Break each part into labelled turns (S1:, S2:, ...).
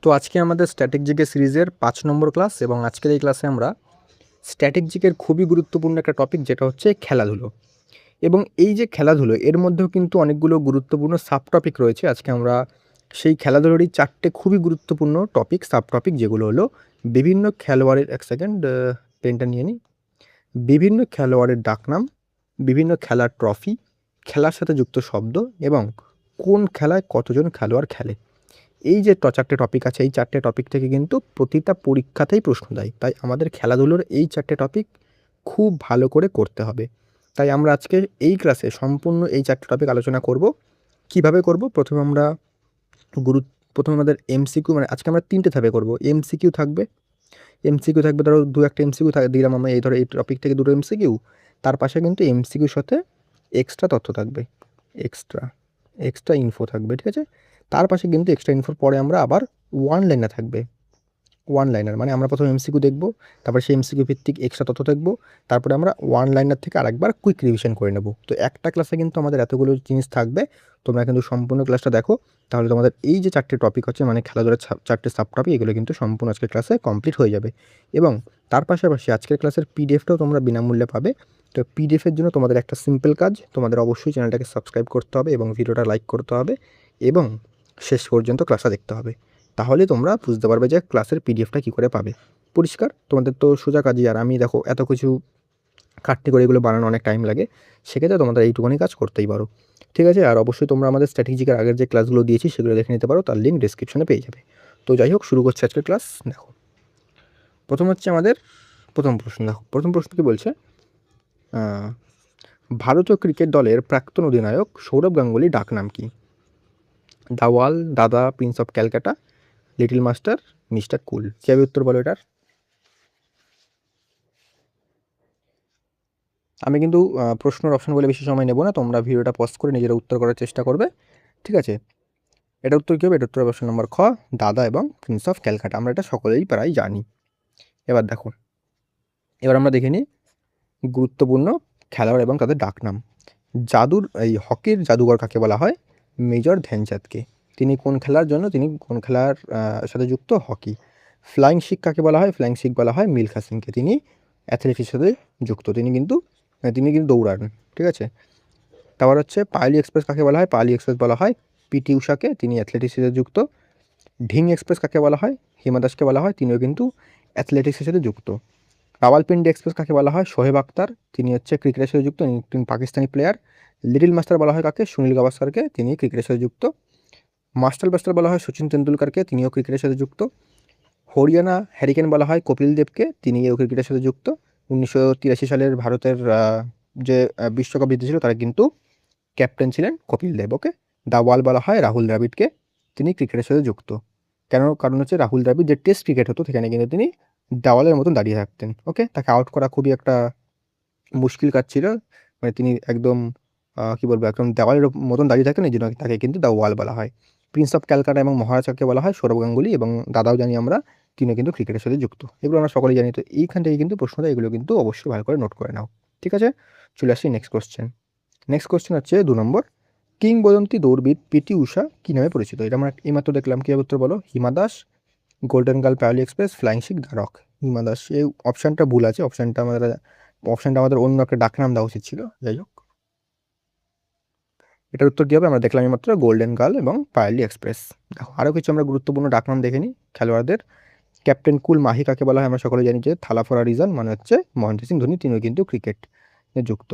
S1: তো আজকে আমাদের স্ট্যাটিক জিকে সিরিজের 5 নম্বর ক্লাস এবং আজকের এই ক্লাসে আমরা স্ট্যাটিক জিকের খুবই গুরুত্বপূর্ণ একটা টপিক যেটা হচ্ছে খেলাধুলো। এবং এই যে খেলাধুলো এর মধ্যেও কিন্তু অনেকগুলো গুরুত্বপূর্ণ সাব টপিক রয়েছে। আজকে আমরা সেই খেলাধুলোরই 4টে খুবই গুরুত্বপূর্ণ সাব টপিক যেগুলো হলো বিভিন্ন খেলোয়াড়ের এক সেকেন্ড পেনটা নিয়ে নিই। বিভিন্ন খেলোয়াড়ের ডাকনাম, বিভিন্ন খেলার ট্রফি, খেলার সাথে যুক্ত শব্দ এবং কোন খেলায় কতজন খেলোয়াড় খেলে। এই যে 4টে টপিক আছে, এই 4টে টপিক থেকে কিন্তু প্রতিটা পরীক্ষাতেই প্রশ্ন দেয়। তাই আমাদের খেলাধুলোর এই 4টে টপিক খুব ভালো করে করতে হবে। তাই আমরা আজকে এই ক্লাসে সম্পূর্ণ এই 4টে টপিক আলোচনা করব। কিভাবে করব? প্রথমে আমাদের এমসিকিউ, মানে আজকে আমরা 3টে ধাপে করব। এমসিকিউ থাকবে, ধরো 2-1টা এমসিকিউ দিলাম আমরা, এই ধরো এই টপিক থেকে 2টো এমসিকিউ। তার পাশে কিন্তু এমসিকিউর সাথে এক্সট্রা তথ্য থাকবে, এক্সট্রা ইনফো থাকবে, ঠিক আছে? তার পাশে কিন্তু এক্সট্রা ইনফোর পরে আমরা আবার ওয়ান লাইনার থাকবে। ওয়ান লাইনার মানে আমরা প্রথমে এমসিকিউ দেখব, তারপরে সেই এমসিকিউ ভিত্তিক এক্সট্রা তথ্য দেখব, তারপরে আমরা ওয়ান লাইনার থেকে আরেকবার কুইক রিভিশন করে নেব। তো একটা ক্লাসে কিন্তু আমাদের এতগুলো জিনিস থাকবে। তোমরা কিন্তু সম্পূর্ণ ক্লাসটা দেখো, তাহলে তোমাদের এই যে 4টে টপিক হচ্ছে, মানে খেলাধুলার 4টে সাব টপিক, এগুলো কিন্তু সম্পূর্ণ আজকের ক্লাসে কমপ্লিট হয়ে যাবে। এবং তার পাশাপাশি আজকের ক্লাসের পিডিএফটাও তোমরা বিনামূল্যে পাবে। তো পিডিএফের জন্য তোমাদের একটা সিম্পল কাজ, তোমাদের অবশ্যই চ্যানেলটাকে সাবস্ক্রাইব করতে হবে এবং ভিডিওটা লাইক করতে হবে এবং শেষ পর্যন্ত ক্লাসটা দেখতে হবে। তাহলে তোমরা বুঝতে পারবে যে ক্লাসের পিডিএফটা কী করে পাবে। পরিষ্কার? তোমাদের তো সোজা কাজই। আর আমি দেখো এত কিছু খাটনি করে এগুলো বানানো অনেক টাইম লাগে, সেক্ষেত্রে তোমাদের এইটুকুনি কাজ করতেই পারো, ঠিক আছে? আর অবশ্যই তোমরা আমাদের স্ট্র্যাটেজিকের আগের যে ক্লাসগুলো দিয়েছি সেগুলো দেখে নিতে পারো, তার লিঙ্ক ডিসক্রিপশনে পেয়ে যাবে। তো যাই হোক, শুরু করছে আজকের ক্লাস। দেখো, প্রথম হচ্ছে আমাদের প্রথম প্রশ্ন। দেখো প্রথম প্রশ্ন কি বলছে, ভারতীয় ক্রিকেট দলের প্রাক্তন অধিনায়ক সৌরভ গাঙ্গুলির ডাকনাম কি? দ্য ওয়াল, দাদা, prince of Calcutta, little master, mister cool. কি হবে উত্তর বলো এটার? আমি কিন্তু প্রশ্নের অপশন বলে বেশি সময় নেব না, তোমরা ভিডিওটা পজ করে নিজেরা উত্তর করার চেষ্টা করবে, ঠিক আছে? এটা উত্তর কী হবে? এটা উত্তর অপশন নম্বর খ, দাদা এবং প্রিন্স অফ ক্যালকাটা। আমরা এটা সকলেই প্রায় জানি। এবার দেখো, এবার আমরা দেখে নিই গুরুত্বপূর্ণ খেলোয়াড় এবং তাদের ডাকনাম। এই হকির জাদুঘর কাকে বলা হয়? মেজর ধ্যানচাঁদকে। তিনি কোন খেলার সাথে যুক্ত? হকি। ফ্লাইং শিখ কাকে বলা হয়? ফ্লাইং শিখ বলা হয় মিলখা সিংকে। তিনি অ্যাথলেটিক্সের সাথে যুক্ত, তিনি কিন্তু দৌড়ান, ঠিক আছে? তারপর হচ্ছে পায়লি এক্সপ্রেস কাকে বলা হয়? পায়লি এক্সপ্রেস বলা হয় পিটি উষাকে, তিনি অ্যাথলেটিক্সের সাথে যুক্ত। ঢিং এক্সপ্রেস কাকে বলা হয়? হিমা দাসকে বলা হয়, তিনিও কিন্তু অ্যাথলেটিক্সের সাথে যুক্ত। রাওয়ালপিন্ডি এক্সপ্রেস কাকে বলা হয়? শোহেব আখতার, তিনি হচ্ছে ক্রিকেটের সাথে যুক্ত, তিনি পাকিস্তানি প্লেয়ার। লিটল মাস্টার বলা হয় কাকে? সুনীল গাভাস্করকে, তিনি ক্রিকেটের সাথে যুক্ত। মাস্টার ব্লাস্টার বলা হয় সচিন তেন্ডুলকারকে, তিনিও ক্রিকেটের সাথে যুক্ত। হরিয়ানা হ্যারিকেন বলা হয় কপিল দেবকে, তিনিও ক্রিকেটের সাথে যুক্ত। 1983 সালের ভারতের যে বিশ্বকাপ জিতেছিল তারা কিন্তু ক্যাপ্টেন ছিলেন কপিল দেব। ওকে। দ্য ওয়াল বলা হয় রাহুল দ্রাবিড়কে, তিনি ক্রিকেটের সাথে যুক্ত। কারণ হচ্ছে রাহুল দ্রাবিড় যে টেস্ট ক্রিকেট হতো সেখানে কিন্তু তিনি দেওয়ালের মতন দাঁড়িয়ে থাকতেন। ওকে, তাকে আউট করা খুবই একটা মুশকিল কাজ ছিল, মানে তিনি একদম কী বলবো, একদম দেওয়ালের মতন দাঁড়িয়ে থাকতেন, এই জন্য তাকে কিন্তু দ্য ওয়াল বলা হয়। প্রিন্স অফ ক্যালকাটা এবং মহারাজাকে বলা হয় সৌরভ গাঙ্গুলি, এবং দাদাও জানি আমরা, তিনিও কিন্তু ক্রিকেটের সাথে যুক্ত। এগুলো আমরা সকলেই জানি। তো এইখান থেকে কিন্তু প্রশ্নটা, এগুলো কিন্তু অবশ্যই ভালো করে নোট করে নাও, ঠিক আছে? চলে আসছি নেক্সট কোশ্চেন। নেক্সট কোশ্চেন হচ্ছে 2 নম্বর। কিংবদন্তি দৌড়বিদ পিটি উষা কী নামে পরিচিত? এটা আমরা এইমাত্র দেখলাম। কী হবে উত্তর বলো? Hima Das, golden girl, Payyoli express, flying Sikh, the rock. Hima Das. এই অপশানটা ভুল আছে, অপশানটা আমাদের অন্য একটা ডাকনাম দেওয়া উচিত ছিল। যাই হোক, এটার উত্তর কী হবে? আমরা দেখলাম এইমাত্র গোল্ডেন গার্ল এবং পায়োলি এক্সপ্রেস। দেখো আরও কিছু আমরা গুরুত্বপূর্ণ ডাকনাম দেখে নিই খেলোয়াড়দের। ক্যাপ্টেন কুল মাহি কাকে বলা হয়? আমরা সকলে জানি যে থালা ফর আ রিজন, মানে হচ্ছে মহেন্দ্র সিং ধোনি, তিনিও কিন্তু ক্রিকেট যুক্ত।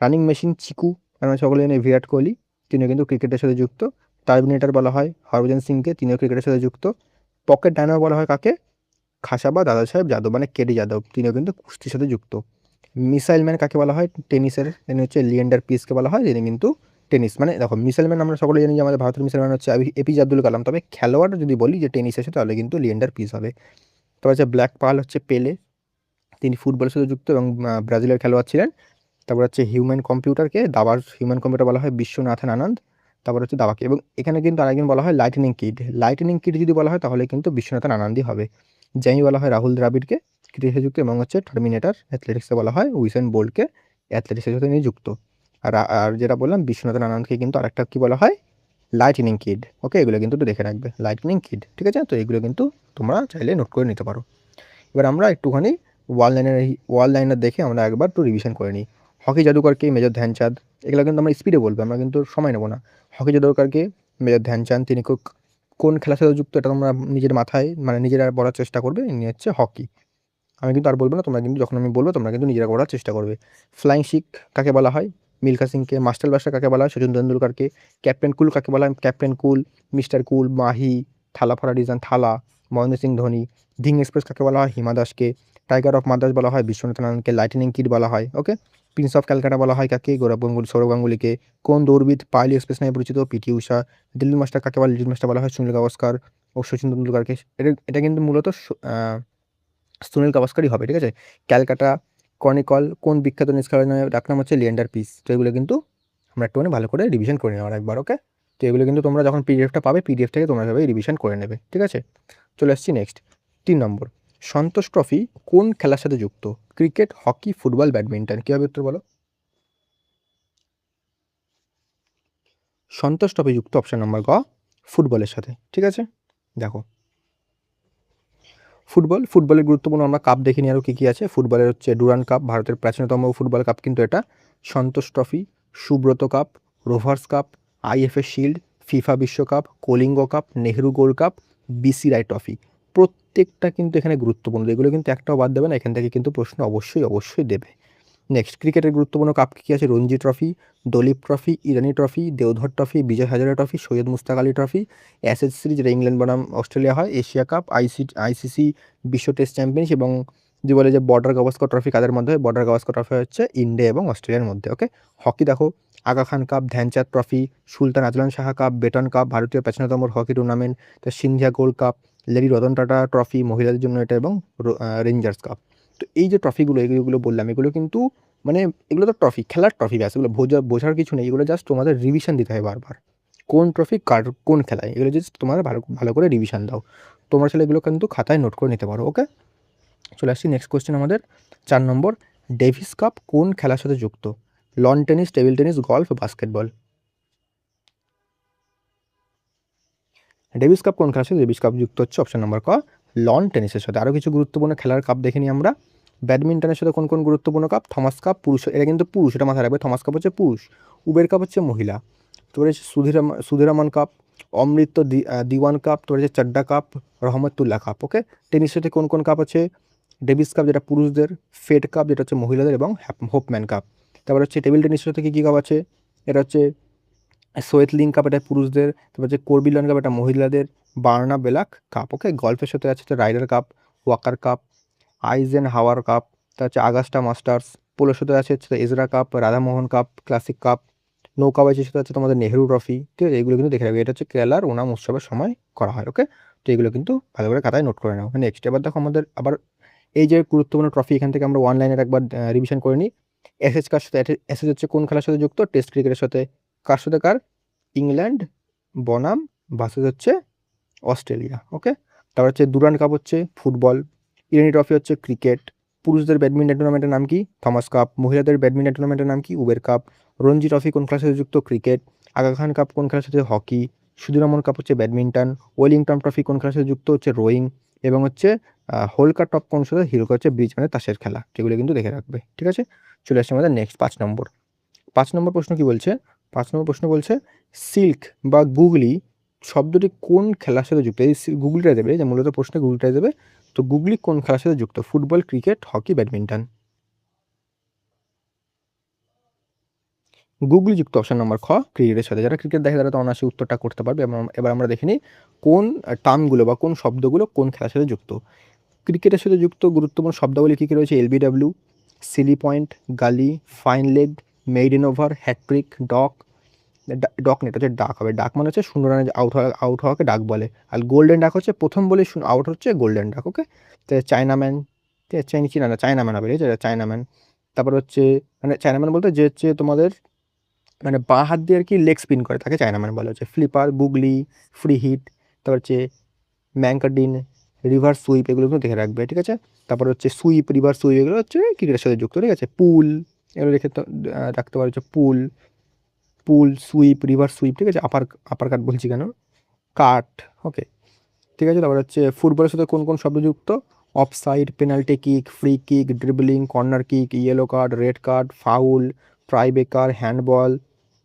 S1: রানিং মেশিন চিকু, আমরা সকলে জানি বিরাট কোহলি, তিনিও কিন্তু ক্রিকেটের সাথে যুক্ত। টার্মিনেটর বলা হয় হরভজন সিংকে, তিনিও ক্রিকেটের সাথে যুক্ত। পকেট ডায়নামো বলা হয় কাকে? খাসাবা দাদা সাহেব যাদব, মানে কেডি যাদব, তিনিও কিন্তু কুস্তির সাথে যুক্ত। মিসাইল ম্যান কাকে বলা হয়? টেনিসের, তিনি হচ্ছে লিয়েন্ডার পিসকে বলা হয়, তিনি কিন্তু টেনিস, মানে দেখো মিসাইল ম্যান আমরা সকলে জানি যে আমাদের ভারতের মিসাইল ম্যান হচ্ছে এপিজে আব্দুল কালাম, তবে খেলোয়াড় যদি বলি যে টেনিসের সাথে, তাহলে কিন্তু লিয়েন্ডার পিস হবে। তারপর হচ্ছে ব্ল্যাক পার্ল হচ্ছে পেলে, তিনি ফুটবলের সাথে যুক্ত এবং ব্রাজিলের খেলোয়াড় ছিলেন। তারপর হচ্ছে হিউম্যান কম্পিউটারকে হিউম্যান কম্পিউটার বলা হয় বিশ্বনাথন আনন্দ। তারপর হচ্ছে দাবাকে, এবং এখানে কিন্তু আরেকজন বলা হয় লাইটনিং কিড। লাইটনিং কিড যদি বলা হয় তাহলে কিন্তু বিশ্বনাথন আনন্দই হবে। জ্যামি বলা হয় রাহুল দ্রাবিড়কে, ক্রিকেটে যুক্ত, এবং হচ্ছে টার্মিনেটর অ্যাথলেটিক্সে বলা হয় উইসেন বোল্টকে, অ্যাথলেটিক্সের সাথে নিয়ে যুক্ত। আর যেটা বললাম বিশ্বনাথন আনন্দকে কিন্তু আরেকটা কী বলা হয়? লাইটনিং কিড, ওকে, এগুলো কিন্তু একটু দেখে রাখবে, লাইটনিং কিড, ঠিক আছে। তো এগুলো কিন্তু তোমরা চাইলে নোট করে নিতে পারো। এবার আমরা একটুখানি ওয়াল লাইনার দেখে আমরা একবার একটু রিভিশন করে নিই। হকি জাদুকরকে মেজর ধ্যানচাঁদ, এগুলো কিন্তু আমরা স্পিডে বলবো, আমরা কিন্তু সময় নেবো না। হকি জাদুকরকে মেজর ধ্যানচাঁদ, তিনি কোন খেলার সাথে যুক্ত এটা তোমরা নিজের মাথায় মানে নিজেরা বলার চেষ্টা করবে। ইনি হচ্ছে হকি। আমি কিন্তু আর বলবো না, তোমরা কিন্তু যখন আমি বলবো তোমরা কিন্তু নিজেরা করার চেষ্টা করবে। ফ্লাইং শিখ কাকে বলা হয়? মিলখা সিংকে। মাস্টার ব্লাস্টার কাকে বলা হয়? সচিন তেন্ডুলকরকে। ক্যাপ্টেন কুল কাকে বলা হয়? ক্যাপ্টেন কুল, মিস্টার কুল, মাহি, থালা ফরাডিজান থালা, মহেন্দ্র সিং ধোনি। ধিং এক্সপ্রেস কাকে বলা হয়? হিমা দাসকে। টাইগার অফ মাদ্রাস বলা হয় বিশ্বনাথ আনন্দকে। লাইটনিং কিড বলা হয়, ওকে। প্রিন্স অফ ক্যালকাটা বলা হয় কাকে? গৌরব গাঙ্গুলি, সৌরভ গাঙ্গুলিকে। কোন দৌড়বিদ পাইলি এক্সপ্রেস নামে পরিচিত? পিটি উষা। দিল্লি মাস্টার কাকে বলে? লিটল মাস্টার বলা হয় সুনীল গাভাস্কর ও সচিন তেন্ডুলকরকে। এটা কিন্তু মূলত সুনীল গাভাস্করই হবে, ঠিক আছে। ক্যালকাটা ক্রনিকল কোন বিখ্যাত নিউজ খেলার নামে ডাকনাম হচ্ছে? লিয়েন্ডার পিস। তো এগুলো কিন্তু আমরা একটুখানি ভালো করে রিভিশন করে নেওয়ার একবার, ওকে। তো এগুলো কিন্তু তোমরা যখন পিডিএফটা পাবে, পিডিএফ থেকে তোমরা সবাই রিভিশন করে নেবে, ঠিক আছে। চলে আসছি নেক্সট 3 নম্বর। সন্তোষ ট্রফি কোন খেলার সাথে যুক্ত? Cricket, hockey, football, badminton. কী হবে উত্তর বলো? সন্তোষ ট্রফি যুক্ত অপশন নম্বর গ, ফুটবলের সাথে, ঠিক আছে। দেখো, ফুটবলের গুরুত্বপূর্ণ আমরা কাপ দেখে নিই আরও কী কী আছে। ফুটবলের হচ্ছে ডুরান্ড কাপ, ভারতের প্রাচীনতম ফুটবল কাপ কিন্তু এটা। Santosh trophy, Subroto cup, rovers cup, IFA shield, FIFA বিশ্বকাপ, Kalinga cup, Nehru gold cup, BC Roy trophy. প্রত্যেকটা কিন্তু এখানে গুরুত্বপূর্ণ, এগুলো কিন্তু একটাও বাদ দেবে না, এখান থেকে কিন্তু প্রশ্ন অবশ্যই দেবে। নেক্সট, ক্রিকেটের গুরুত্বপূর্ণ কাপ কী কী আছে? Ranji trophy, Duleep trophy, Irani trophy, Deodhar trophy, Vijay Hazare trophy, Syed Mushtaq Ali trophy, Ashes series যেটা ইংল্যান্ড বনাম অস্ট্রেলিয়া হয়, এশিয়া কাপ, আইসিসি বিশ্ব টেস্ট চ্যাম্পিয়নশিপ, এবং যে বলে যে বর্ডার গাভাস্কর ট্রফি কাদের মধ্যে হয়? বর্ডার গাভাস্কর ট্রফি হচ্ছে ইন্ডিয়া এবং অস্ট্রেলিয়ার মধ্যে, ওকে। হকি দেখো, Aga Khan cup, Dhyanchand trophy, Sultan Azlan Shah cup, Beighton cup, ভারতীয় প্রাচীনতম হকি টুর্নামেন্ট, তো Scindia gold cup, lady Ratan Tata trophy মহিলাদের জন্য এটা, এবং রেঞ্জার্স কাপ। তো এই যে ট্রফিগুলো এগুলো বললাম, এগুলো কিন্তু মানে এগুলো তো ট্রফি, খেলার ট্রফি, ব্যাস, এগুলো বোঝার কিছু নেই, এগুলো জাস্ট তোমাদের রিভিশন দিতে হয় বারবার। কোন ট্রফি কার কোন খেলায়, এগুলো জাস্ট তোমরা ভালো ভালো করে রিভিশন দাও। তোমরা চাইলে এগুলো কিন্তু খাতায় নোট করে নিতে পারো, ওকে। চলে আসছি নেক্সট কোয়েশ্চেন আমাদের 4 নম্বর। ডেভিস কাপ কোন খেলার সাথে যুক্ত? Lawn tennis, table tennis, golf, basketball. Davis cup কোন খেলার সাথে? ডেভিস কাপ যুক্ত হচ্ছে অপশন নাম্বার ক, লন টেনিসের সাথে। আরও কিছু গুরুত্বপূর্ণ খেলার কাপ দেখে নিই আমরা। ব্যাডমিন্টনের সাথে কোন কোন গুরুত্বপূর্ণ কাপ? থমাস কাপ পুরুষ, এটা কিন্তু পুরুষ, এটা মাথায় রাখবে, থমাস কাপ হচ্ছে পুরুষ। উবের কাপ হচ্ছে মহিলা। তারপরে সুধীরামান কাপ, অমৃত দিওয়ান কাপ, তারপরে হচ্ছে চাড্ডা কাপ, রহমতুল্লাহ কাপ, ওকে। টেনিস সাথে কোন কোন কাপ আছে? ডেভিস কাপ যেটা পুরুষদের, ফেড কাপ যেটা হচ্ছে মহিলাদের, এবং হোপম্যান কাপ। তারপর হচ্ছে টেবিল টেনিসের সাথে কী কী কাপ আছে? এটা হচ্ছে সোয়েতলিং কাপ, এটা পুরুষদের। তারপর হচ্ছে কোরবিলন কাপ, এটা মহিলাদের। Barna Bellak cup, okay. গল্ফের সাথে আছে Ryder cup, Walker cup, Eisenhower cup, তার হচ্ছে আগস্টা মাস্টার্স। পোলোর সাথে আছে হচ্ছে Ezra cup, Radhamohan cup, classic cup. নৌকাবাজির সাথে আছে তোমাদের নেহেরু ট্রফি, ঠিক আছে। এগুলো কিন্তু দেখে রাখবে, এটা হচ্ছে কেরালার ওনাম উৎসবের সময় করা হয়, ওকে। তো এগুলো কিন্তু ভালো করে খাতায় নোট করে নাও। নেক্সট, এবার দেখো আমাদের আবার এই যে গুরুত্বপূর্ণ ট্রফি, এখান থেকে আমরা ওয়ান লাইনের একবার রিভিশন করে নিই। এসএস কার সাথে? এসএস হচ্ছে কোন খেলার সাথে যুক্ত? টেস্ট ক্রিকেটের সাথে। কার সাথে কার? ইংল্যান্ড বনাম ভার্সেস হচ্ছে অস্ট্রেলিয়া, ওকে। তারপর হচ্ছে ডুরান্ড কাপ হচ্ছে ফুটবল। ইরানি ট্রফি হচ্ছে ক্রিকেট। পুরুষদের ব্যাডমিন্টন টুর্নামেন্টের নাম কি? Thomas cup. মহিলাদের ব্যাডমিন্টন টুর্নামেন্টের নাম কি? Uber cup. রঞ্জি ট্রফি কোন খেলার সাথে যুক্ত? ক্রিকেট। আগা খান কাপ কোন খেলার সাথে? হকি। সুধীরমন কাপ হচ্ছে ব্যাডমিন্টন। ওয়েলিংটন ট্রফি কোন খেলার সাথে যুক্ত? হচ্ছে রোয়িং। এবং হচ্ছে হোলকার টপ কোন সাথে? হিরোকা হচ্ছে ব্রিজ মানে তাসের খেলা। যেগুলো কিন্তু দেখে রাখবে, ঠিক আছে। চলে আসছে আমাদের নেক্সট 5 নম্বর। 5 নম্বর প্রশ্ন কি বলছে? 5 নম্বর প্রশ্ন বলছে সিল্ক বা গুগলি শব্দটি কোন খেলার সাথে যুক্ত? এই গুগলিটা দেবে, যে মূলত প্রশ্নে গুগলিটা দেবে। তো গুগলি কোন খেলার সাথে যুক্ত? Football, cricket, hockey, badminton. Googly যুক্ত অপশন নম্বর খ, ক্রিকেটের সাথে। যারা ক্রিকেট দেখে তারা তো অনায়াসে উত্তরটা করতে পারবে। এবার আমরা দেখে নিই কোন টার্মগুলো বা কোন শব্দগুলো কোন খেলার সাথে যুক্ত। ক্রিকেটের সাথে যুক্ত গুরুত্বপূর্ণ শব্দাবলী কী কী রয়েছে? LBW, silly point, gully, fine leg, maiden over, hat trick, dock. Dock নেট হচ্ছে ডাক হবে, ডাক মানে হচ্ছে 0 রানে আউট হওয়াকে ডাক বলে। আর গোল্ডেন ডাক হচ্ছে প্রথম বলে আউট হচ্ছে গোল্ডেন ডাক, ওকে। তো চায়নাম্যান, ঠিক আছে, না চায়নাম্যান হবে, ঠিক আছে, চায়নাম্যান। তারপর হচ্ছে মানে চায়নাম্যান বলতে যে হচ্ছে তোমাদের মানে বাঁ হাত দিয়ে আর কি লেগ স্পিন করে, তাকে চায়নাম্যান বলা হচ্ছে। ফ্লিপার, গুগলি, ফ্রি হিট, তারপর হচ্ছে ম্যাঙ্কাডিন, রিভার্স সুইপ, এগুলো কিন্তু দেখে রাখবে, ঠিক আছে। তারপর হচ্ছে সুইপ, রিভার্স সুইপ, এগুলো হচ্ছে ক্রিকেটের সাথে যুক্ত, ঠিক আছে। পুল, এগুলো রেখে তো রাখতে পারো হচ্ছে পুল, পুল, সুইপ, রিভার সুইপ, ঠিক আছে, আপার কাট বলছি কেন, কাট, ওকে, ঠিক আছে। তারপর হচ্ছে ফুটবলের সাথে কোন কোন শব্দ যুক্ত, offside, penalty kick, free kick, dribbling, corner kick, yellow card, red card, foul, tiebreaker, handball,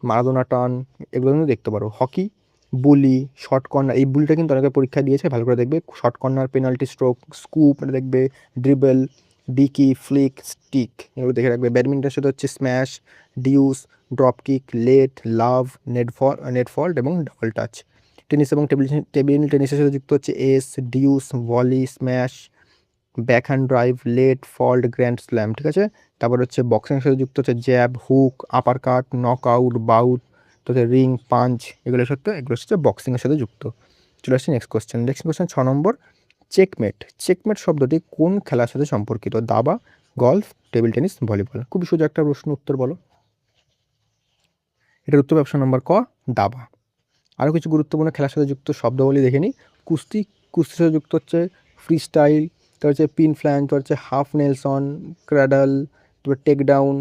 S1: Maradona turn, এগুলো কিন্তু দেখতে পারো। হকি, বুলি, শর্ট কর্নার, এই বুলটা কিন্তু অনেকে পরীক্ষা দিয়েছে, ভালো করে দেখবে। Short corner, penalty stroke, scoop, এটা দেখবে, ড্রিবল, ডিকি, ফ্লিক, স্টিক, এগুলো দেখে রাখবে। ব্যাডমিন্টনের সাথে হচ্ছে smash, deuce, drop kick, let, love, net fault এবং ডাবল টাচ। টেনিস এবং টেবিল টেনিসের সাথে যুক্ত হচ্ছে ace, deuce, volley, smash, backhand drive, let, fault, grand slam, ঠিক আছে। তারপর হচ্ছে বক্সিংয়ের সাথে যুক্ত হচ্ছে jab, hook, uppercut, knockout, bout, তারপরে রিং, পাঞ্চ, এগুলোর সাথে বক্সিংয়ের সাথে যুক্ত। চলে আসছি নেক্সট কোশ্চেন। 6 নম্বর, চেকমেট। চেকমেট শব্দটি কোন খেলার সাথে সম্পর্কিত, দাবা, গলফ, টেবিল টেনিস, ভলিবল। খুবই সোজা একটা প্রশ্ন, উত্তর বলো। এটার উত্তর অপশন নম্বর ক, দাবা। আরও কিছু গুরুত্বপূর্ণ খেলার সাথে যুক্ত শব্দগুলি দেখে নিই। কুস্তি, কুস্তির সাথে যুক্ত হচ্ছে ফ্রি স্টাইল, তারপর হচ্ছে পিন ফ্ল্যাঞ্চ, তারপর হচ্ছে হাফ নেলসন, ক্র্যাডল, তারপর টেক ডাউন,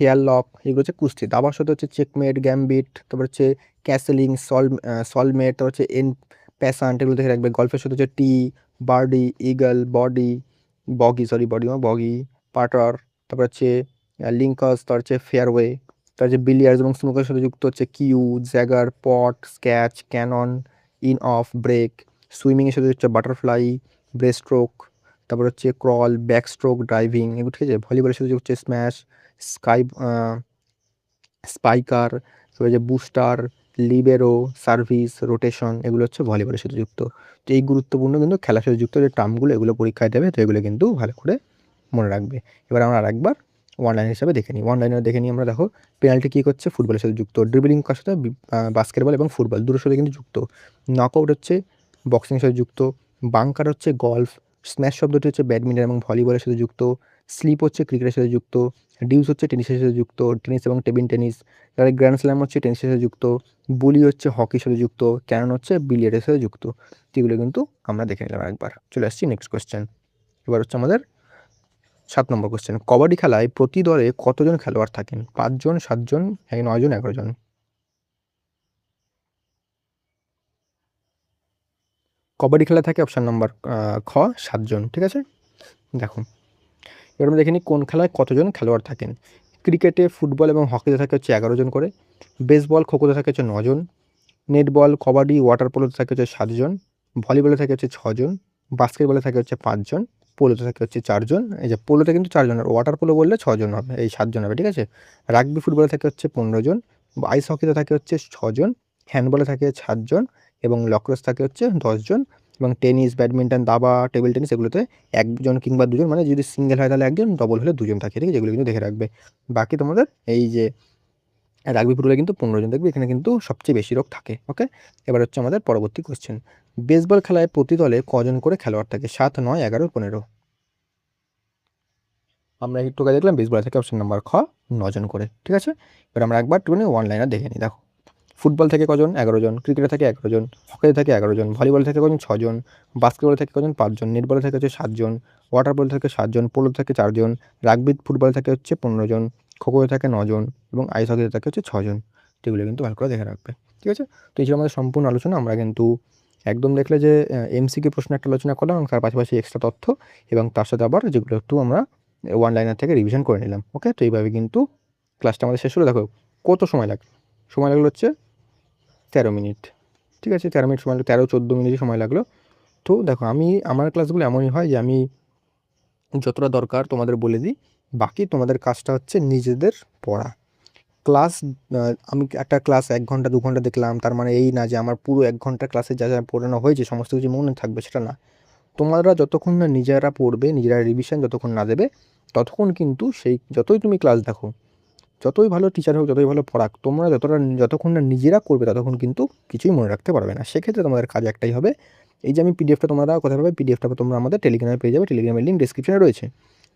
S1: হেয়ার লক, এগুলো হচ্ছে কুস্তি। দাবার সাথে হচ্ছে চেকমেট, গ্যাম্বিট, তারপর হচ্ছে ক্যাসেলিং, সলমেট, তারপর হচ্ছে এন প্যাসান্ট, এগুলো দেখে রাখবে। গল্ফের সাথে হচ্ছে টি, বার্ডি, ইগল, বগি, পাটার, তারপর হচ্ছে লিঙ্কাস, তারপর হচ্ছে ফেয়ারওয়ে। তার যে বিলিয়ার্ডস এবং স্নুকারের সাথে যুক্ত হচ্ছে cue, jigger, pot, scratch, cannon, in off, break. সুইমিংয়ের সাথে হচ্ছে বাটারফ্লাই, ব্রেস্ট স্ট্রোক, তারপর হচ্ছে ক্রল, ব্যাক স্ট্রোক, ড্রাইভিং, এগুলো ঠিক আছে। ভলিবলের সাথে হচ্ছে স্ম্যাশ, স্কাই, স্পাইকার, তারপরে যে বুস্টার, লিবেরো, সার্ভিস, রোটেশন, এগুলো হচ্ছে ভলিবলের সাথে যুক্ত। তো এই গুরুত্বপূর্ণ কিন্তু খেলার সাথে যুক্ত যে টার্মগুলো, এগুলো পরীক্ষায় দেবে, তো এগুলো কিন্তু ভালো করে মনে রাখবে। এবার আমরা আরেকবার ওয়ান লাইন হিসাবে দেখে নিই। ওয়ান লাইনার দেখে নিই আমরা। দেখো, পেনাল্টি কিক হচ্ছে ফুটবলের সাথে যুক্ত, ড্রিবলিং কার সাথে, বাস্কেটবল এবং ফুটবল দুটোর সাথে কিন্তু যুক্ত। নকআউট হচ্ছে বক্সিংয়ের সাথে যুক্ত, বাঙ্কার হচ্ছে গলফ, স্ম্যাশ শব্দটি হচ্ছে ব্যাডমিন্টন এবং ভলিবলের সাথে যুক্ত, স্লিপ হচ্ছে ক্রিকেটের সাথে যুক্ত, ডিউস হচ্ছে টেনিসের সাথে যুক্ত, টেনিস এবং টেবিল টেনিস, তারপরে গ্র্যান্ড স্ল্যাম হচ্ছে টেনিসের সাথে যুক্ত, বুলি হচ্ছে হকির সাথে যুক্ত, ক্যানন হচ্ছে বিলিয়ার্ডের সাথে যুক্ত। এগুলো কিন্তু আমরা দেখে নিলাম একবার। চলে আসছি নেক্সট কোয়েশ্চেন। এবার হচ্ছে আমাদের 7 নম্বর কোশ্চেন। কবাডি খেলায় প্রতি দলে কতজন খেলোয়াড় থাকেন, 5 জন, 7 জন, 9 জন, 11 জন। কবাডি খেলা থাকে অপশান নাম্বার খ, 7 জন, ঠিক আছে। দেখো, এবার আমরা দেখে নিই কোন খেলায় কতজন খেলোয়াড় থাকেন। ক্রিকেটে, ফুটবল এবং হকিতে থাকে হচ্ছে 11 জন করে, বেসবল, খোখোতে থাকে হচ্ছে 9 জন, নেটবল, কবাডি, ওয়াটার পোলোতে থাকে হচ্ছে 7 জন, ভলিবলে থাকে হচ্ছে 6 জন, বাস্কেটবলে থাকে হচ্ছে 5 জন, পোলোতে থাকে হচ্ছে 4 জন। এই যে পোলোতে কিন্তু 4 জন, আর ওয়াটার পোলো বললে 6 জন হবে, এই 7 জন হবে, ঠিক আছে। রাগবি ফুটবলে থাকে হচ্ছে 15 জন, আইস হকিতে থাকে হচ্ছে 6 জন, হ্যান্ডবলে থাকে 7 জন এবং লক্রস থাকে হচ্ছে 10 জন, এবং টেনিস, ব্যাডমিন্টন, দাবা, টেবিল টেনিস, এগুলোতে 1 জন কিংবা 2 জন, মানে যদি সিঙ্গেল হয় তাহলে 1 জন, ডবল হলে 2 জন থাকে, ঠিক আছে। এগুলো কিন্তু দেখে রাখবে। বাকি তোমাদের এই যে রাগবি ফুটবলে কিন্তু 15 জন, দেখবে এখানে কিন্তু সবচেয়ে বেশি লোক থাকে, ওকে। এবার হচ্ছে আমাদের পরবর্তী কোশ্চেন। বেসবল খেলায় প্রতি দলে কজন করে খেলোয়াড় থাকে, 7, 9, 11, 15। আমরা একটু আগে দেখলাম বেসবল থেকে অপশন নাম্বার খ, 9 জন করে, ঠিক আছে। এবার আমরা একবার টুনি ওয়ান লাইনার দেখে নিই। দেখো, ফুটবল থেকে কজন, 11 জন, ক্রিকেটে থাকে 11 জন, হকিতে থাকে 11 জন, ভলিবল থেকে কজন, 6 জন, বাস্কেটবলে থেকে কজন, 5 জন, নেটবলে থেকে হচ্ছে 7 জন, ওয়াটার বল থেকে 7 জন, পোলো থেকে 4 জন, রাগবি ফুটবলে থেকে হচ্ছে 15 জন, খোখোতে থাকে 9 জন এবং আইস হকিতে থাকে হচ্ছে 6 জন। তো এগুলো কিন্তু ভালো করে দেখে রাখবে, ঠিক আছে। তো এই ছিল আমাদের সম্পূর্ণ আলোচনা। আমরা কিন্তু একদম দেখলে যে এমসিকিউ প্রশ্ন একটা আলোচনা করলাম এবং তার পাশাপাশি এক্সট্রা তথ্য এবং তার সাথে আবার যেগুলো একটু আমরা ওয়ান লাইনার থেকে রিভিশন করে নিলাম, ওকে। তো এইভাবে কিন্তু ক্লাসটা আমাদের শেষ হলো। দেখো কত সময় লাগলো, সময় লাগলো হচ্ছে 13 মিনিট, ঠিক আছে। 13 মিনিট সময় লাগলো, 13-14 মিনিটই সময় লাগলো। তো দেখো, আমার ক্লাসগুলো এমনই হয় যে আমি যতটা দরকার তোমাদের বলে দিই, বাকি তোমাদের কাজটা হচ্ছে নিজেদের পড়া। ক্লাস, আমি একটা ক্লাস 1 ঘন্টা 2 ঘন্টা দেখলাম, তার মানে এই না যে আমার পুরো 1 ঘন্টা ক্লাসে যা যা পড়ানো হয়েছে সমস্ত কিছু মনে থাকবে, সেটা না। তোমরা যতক্ষণ না নিজেরা পড়বে, নিজেরা রিভিশন যতক্ষণ না দেবে, ততক্ষণ কিন্তু সেই যতই তুমি ক্লাস দেখো, যতই ভালো টিচার হোক, যতই ভালো পড়াক, তোমরা যতক্ষণ না নিজেরা করবে ততক্ষণ কিন্তু কিছুই মনে রাখতে পারবে না। সেক্ষেত্রে তোমাদের কাজ একটাই হবে, এই যে আমি পিডিএফটা তোমরা কোথায় পাবে, পিডিএফটা তোমরা আমাদের টেলিগ্রামে পেয়ে যাবে, টেলিগ্রামের লিঙ্ক ডিসক্রিপশনে রয়েছে।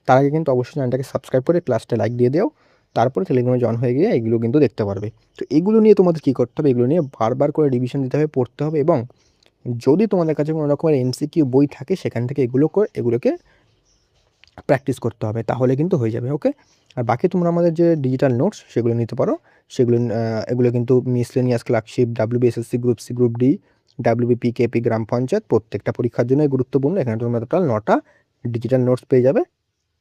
S1: তার আগে কিন্তু অবশ্যই চ্যানেলটাকে সাবস্ক্রাইব করে ক্লাসটা লাইক দিয়ে দাও, তারপরে টেলিগ্রামে জয়েন হয়ে গিয়ে এগুলো কিন্তু দেখতে পারবে। তো এগুলো নিয়ে তোমাদের কী করতে হবে, এগুলো নিয়ে বারবার করে রিভিশন দিতে হবে, পড়তে হবে, এবং যদি তোমাদের কাছে কোনো রকমের এমসিকিউ বই থাকে সেখান থেকে এগুলোকে প্র্যাকটিস করতে হবে, তাহলে কিন্তু হয়ে যাবে, ওকে। আর বাকি তোমরা আমাদের যে ডিজিটাল নোটস সেগুলো নিতে পারো। সেগুলো এগুলো কিন্তু miscellaneous clerkship, WBSSC group C, group D, WBP, KP, গ্রাম পঞ্চায়েত প্রত্যেকটা পরীক্ষার জন্যই গুরুত্বপূর্ণ। এখানে তোমরা টোটাল 9টা ডিজিটাল নোটস পেয়ে যাবে।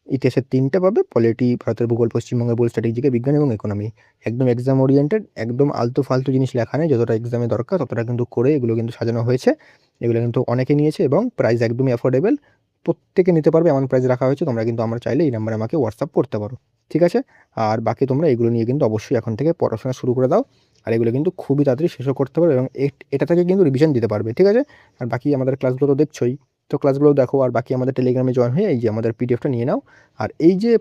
S1: ইতিহাসের 3টে পাবে, পলিটি, ভারতের ভূগোল, পশ্চিমবঙ্গের ভূগোল, স্ট্র্যাটেজিকে, বিজ্ঞান এবং ইকোনমি। একদম এক্সাম ওরিয়েন্টেড, একদম আলতু ফালতু জিনিস লেখা নেই, যতটা এক্সামে দরকার ততটা কিন্তু করে এগুলো কিন্তু সাজানো হয়েছে। এগুলো কিন্তু অনেকে নিয়েছে এবং প্রাইস একদমই অ্যাফোর্ডেবল, প্রত্যেকে নিতে পারবে এমন প্রাইস রাখা হয়েছে। তোমরা কিন্তু আমরা চাইলে এই নাম্বারে আমাকে হোয়াটসঅ্যাপ করতে পারো, ঠিক আছে? আর বাকি তোমরা এগুলো নিয়ে কিন্তু অবশ্যই এখন থেকে পড়াশোনা শুরু করে দাও। আর এগুলো কিন্তু খুবই তাড়াতাড়ি শেষও করতে পারবে এবং এটা থেকে কিন্তু রিভিশন দিতে পারবে, ঠিক আছে? আর বাকি আমাদের ক্লাসগুলো তো দেখছোই, তো ক্লাসগুলো দেখো। আর বাকি আমাদের টেলিগ্রামে জয়েন হয়ে এই যে আমাদের পিডিএফটা নিয়ে নাও। আর এই যে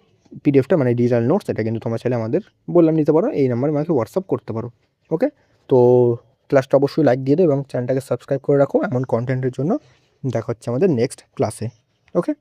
S1: পিডিএফটা মানে ডিজিটাল নোটস, এটা কিন্তু তোমরা চাইলে আমাদের বললাম নিতে পারো, এই নাম্বারে আমাকে হোয়াটসঅ্যাপ করতে পারো। ওকে, তো ক্লাসটা অবশ্যই লাইক দিয়ে দেবে এবং চ্যানেলটাকে সাবস্ক্রাইব করে রাখো এমন কন্টেন্টের জন্য। দেখা হচ্ছে আমাদের নেক্সট ক্লাসে। ওকে।